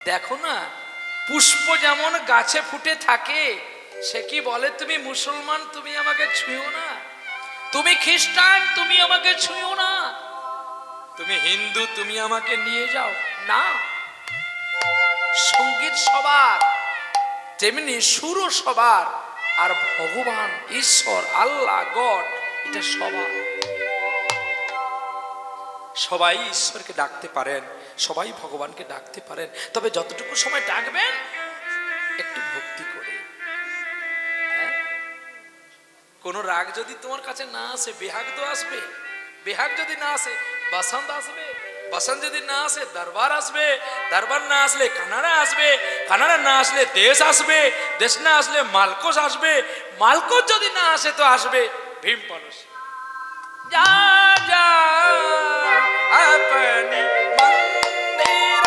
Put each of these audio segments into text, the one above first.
দেখো না, পুষ্প যেমন গাছে ফুটে থাকে, সে কি বলে তুমি মুসলমান তুমি আমাকে ছুঁয়ো না, তুমি খ্রিস্টান তুমি আমাকে ছুঁয়ো না, তুমি হিন্দু তুমি আমাকে নিয়ে যাও না। সঙ্গীত সবার, তেমনি সুরও সবার, আর ভগবান ঈশ্বর আল্লাহ গড এটা সবার। সবাই ঈশ্বরকে ডাকতে পারেন, সবাই ভগবানকে ডাকতে পারেন, তবে যতটুকু সময় ডাকবেন একটু ভক্তি করে। হ্যাঁ, কোন রাগ যদি তোমার কাছে না আসে বেহাগ তো আসবে, বেহাগ যদি না আসে বসন্ত আসবে, বসন্ত যদি না আসে দরবার আসবে, দরবার না আসলে কানাড়া আসবে, কানাড়া না আসলে দেশ আসবে, দেশ না আসলে মালকোস আসবে, মালকোস যদি না আসে তো আসবে ভীম পরশ। যা যা अपनी मंदिर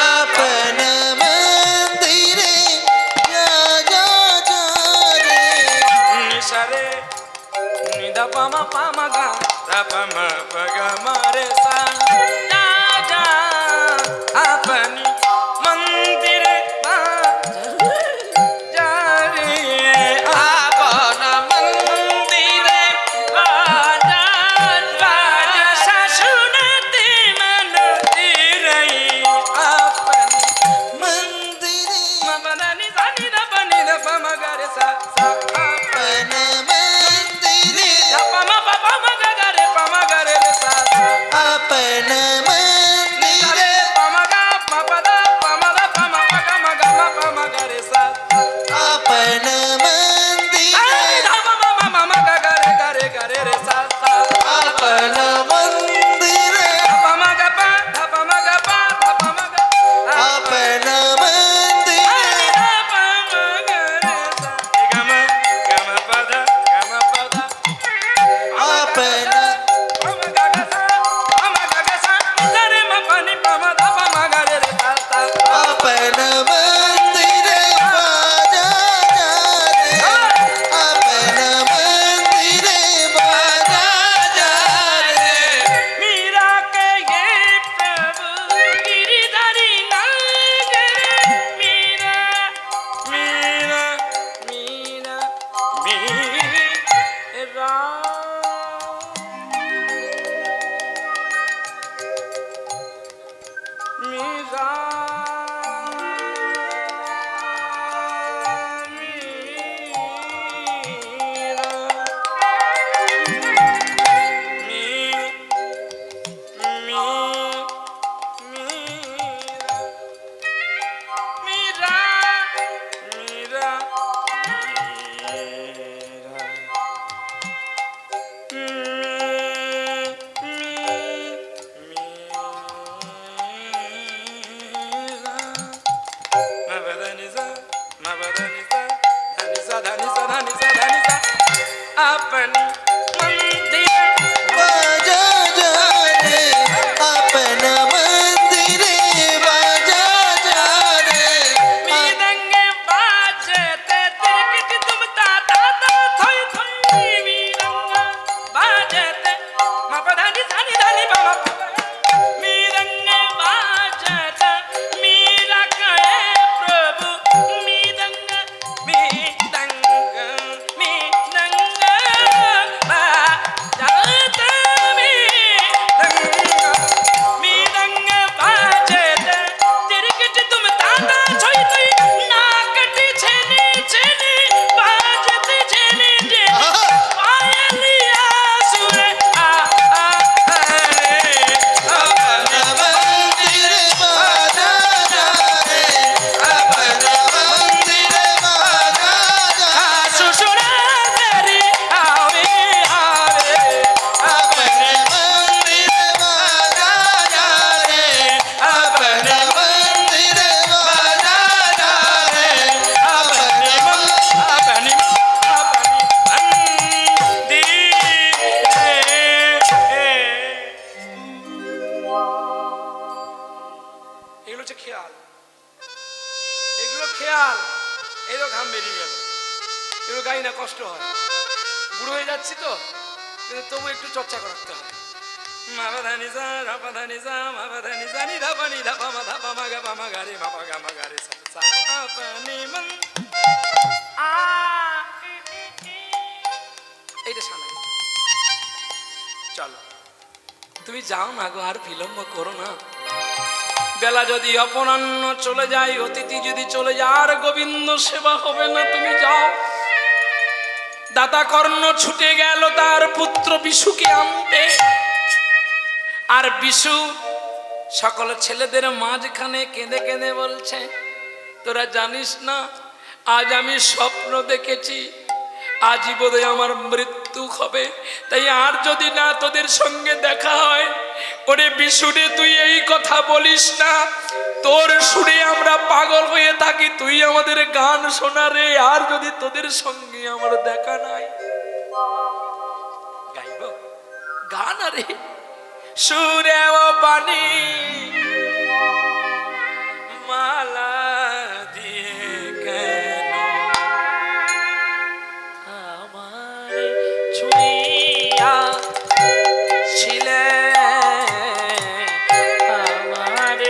अपना मंदिर जा जा जा रे निशरे निदा पमा पमा गा पमा पगा मारे सा जा जा अपनी मंदिर जा रे अपना मंदिर राजा राजा शासुनते मन तेरे अपनी मंदिर ममदानी दानी दा बनी दा पमा गा रे सा सा अपना मंदिर पमा पमा गा रे पमा गा रे सा सा अपना मंदिर रे पमा गा पदा पमा दा पमा पगा मगा पमा गा रे सा अपना मंदिर अरे धा पमा ममा गा रे रे सा सा अपना मंदिर पमा गा पा धा पमा गा पा धा पमा गा अपना मंदिर अरे धा पमा गा रे सा गम गम पदा अपना पमा गा सा रे म पानी पमा धा पमा गा रे सा सा अपना मंदिर बाजा जा रे अपना मंदिर बाजा जा रे मीरा के ये प्रभु गिरिधारी नागर मीरा मीरा मीरा मीरा मीरा अपनी मंदिर बाजा जा रे अपना मंदिर बाजा जा रे मीरंगे बाजते तिरकिट तुम ताता ता थोई थोई मीरंगा बाजते मपदानी धानी धानी बाबा मीरंगे बाजते मीरा कहे प्रभु मीरंगा मीरंगा मीरंगा बाजते मीरंगा बाजते तिरकिट तुम ताता छोई थोई नाकटी छेनी छेनी बाजते छेनी छेनी पायलिया सुरे आ रे अपना मंदिर बाजा जा रे अपना मंदिर बाजा जा सुसुरा तेरी आवे आवे अपना मंदिर बाजा जा रे अपना मंदिर बाजा जा रे अपनी अपनी এগুলো হচ্ছে খেয়াল, এগুলো খেয়াল। এই তো ঘাম বেরিয়ে গেল, এগুলো গাই না কষ্ট হয়, বুড়ো হয়ে যাচ্ছি তো, কিন্তু তবু একটু চর্চা করতে হয়। মাবাধানি সা রাপাধানি সা মাবাধানি সা নি ধা পানি ধা পামা ধা পামা গা পামা গারে মাপা গা মা গারে সা সা পানি মন আ এইটা শোনা। চলো তুমি যাও না গো, আর বিলম্ব করো না। বেলা যদি অপরাহ্ন চলে যায়, অতিথি যদি চলে যায়, আর গোবিন্দ সেবা হবে না। তুমি যাও। দাতা কর্ণ ছুটে গেল তার পুত্র বিশুকে আনতে, আর বিশু সকল ছেলেদের মাঝখানে কেঁদে কেঁদে বলছে, তোরা জানিস না আজ আমি স্বপ্ন দেখেছি, আজই বোধহয় আমার মৃত্যু হবে, তাই আর যদি না তোদের সঙ্গে দেখা হয়, ওরে বিশুরে তুই এই কথা বলিস না, তোর সুরে আমরা পাগল হয়ে থাকি, তুই আমাদের গান শোনা রে, আর যদি তোদের সঙ্গে আমার দেখা নাই। গাইব গান আরে সুরে ও বাণী মালা দিয়ে কেন আমার ছুঁইয়া ছিলে, আমার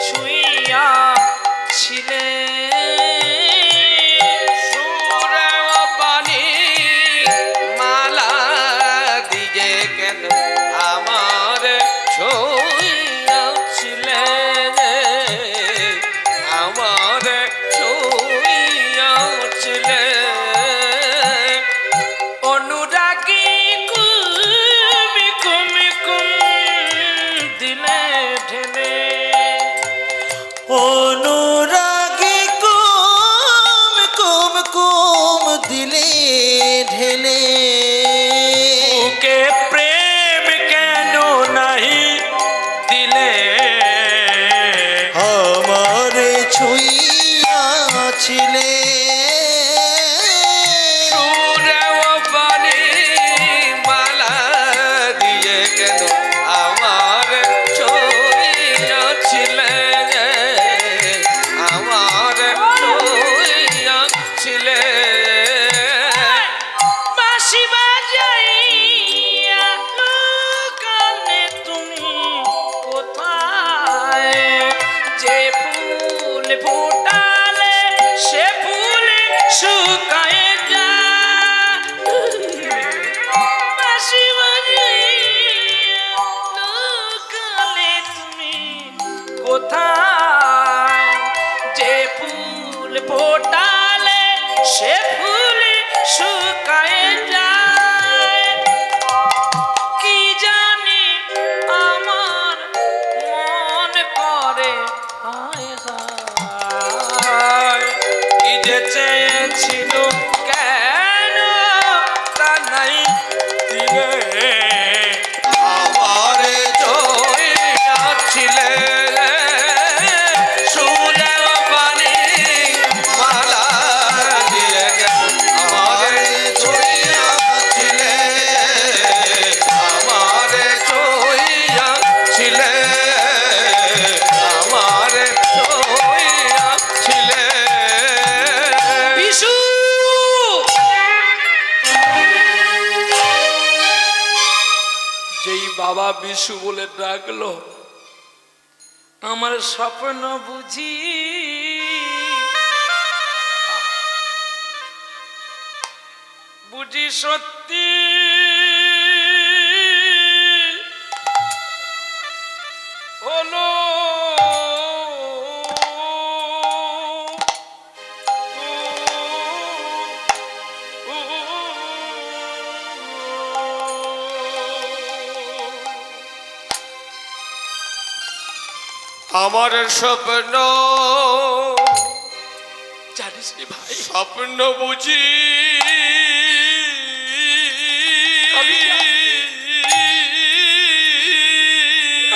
ছুঁইয়া ছিলে। সুরে ও বাণী মালা দিয়ে কেন আমার ছুঁইয়াছিলে, আমার ছুঁইয়াছিলে। অনুরাগী কুমি কুমি কুম দিলে ঢেলে, অনুরাগী কুম কুম কুম দিলে ঢেলে, বুকে প্রেম কেন নাহি দিলে, আমার ছুঁইয়াছিলে। সুরে ও বাণী মালা দিয়ে কেন আমার ছুঁইয়াছিলে, আমার ছুঁইয়াছিলে। বাঁশি বাজাইয়া কানে তুমি কোথায়, যে ফুল ফোটালে সে ফুল শুকায় যায়। বাঁশি বাজাইয়া কানে তুমি কোথায়, যে ফুল ফোটালে সে ফুল শুকায় যায়। কি জানি আমার মন করে হায় হায়, কি যে চেয়েছিল কেন তা নাই দিলে, আমার ছুঁইয়াছিলে। সুরে ও বাণী মালা দিয়ে কেন আমার ছুঁইয়াছিলে, আমার ছুঁইয়াছিলে, আমার ছুঁইয়াছিলে। বিশু যেই বাবা বিশু বলে ডাকলো, আমার স্বপ্ন বুঝি বুঝি সত্যি হলো। আমার স্বপ্ন জানিস রে ভাই, স্বপ্ন বুঝি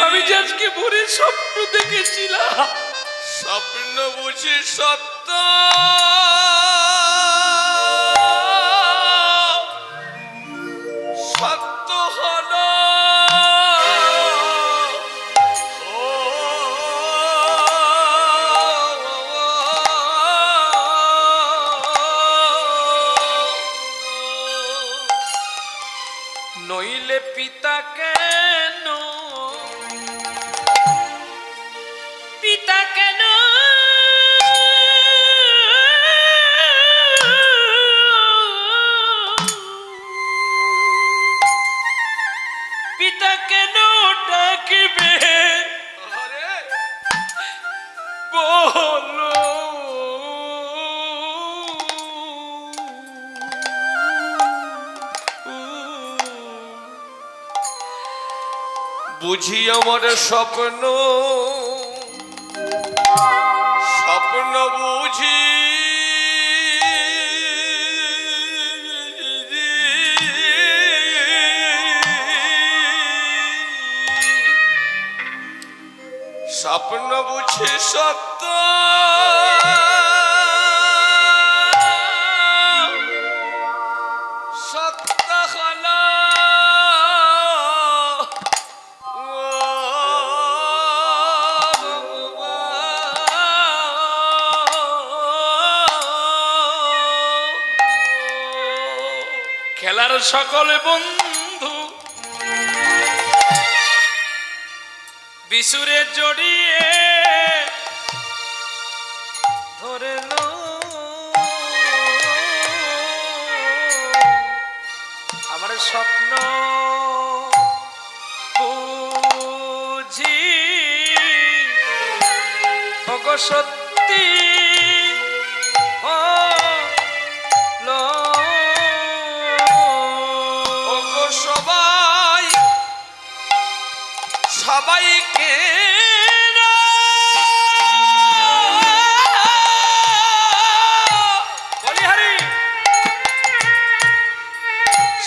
আমি যে আজকে ভোরে স্বপ্ন দেখেছিলাম, স্বপ্ন বুঝি সত্য, সত্য হলো। নইলে পিতা কেন বুঝি আমার স্বপ্ন স্বপ্ন বুঝি স্বপ্ন বুঝি সত্য সত্য হলো খেলার সকল বন্ধু বিশুরে জড়িয়ে ধরে লো আমার স্বপ্ন বুঝি ওগো সত্যি হলো। ওগো সবাই সবাইকে বলিহারি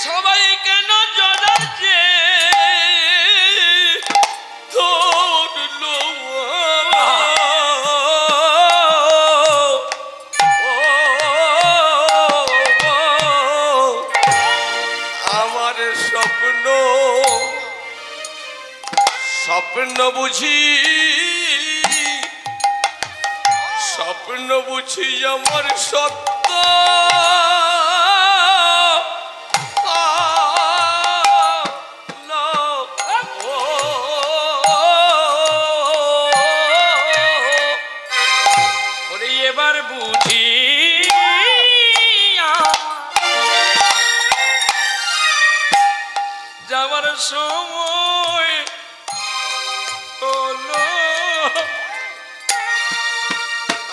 সবাই কেন জড়াচ্ছে ধরলো আমার স্বপ্ন স্বপ্ন বুঝি স্বপ্ন বুঝি আমার সত্য বলি এবার বুঝি যাওয়ার সময় হলো।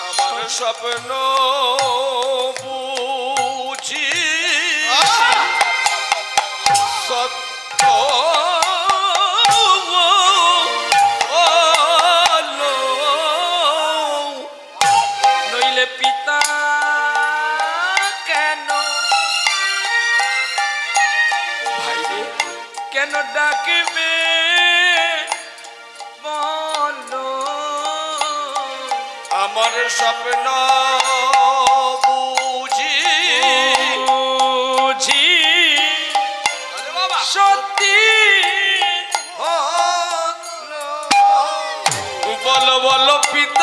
আমার স্বপ্ন বুঝি সত্য হলো। নইলে পিতা কেন ভাইরে কেন ডাকবে বলো। আমার স্বপ্ন বুঝি বুঝি সত্যি হলো। বলো বলো পিতা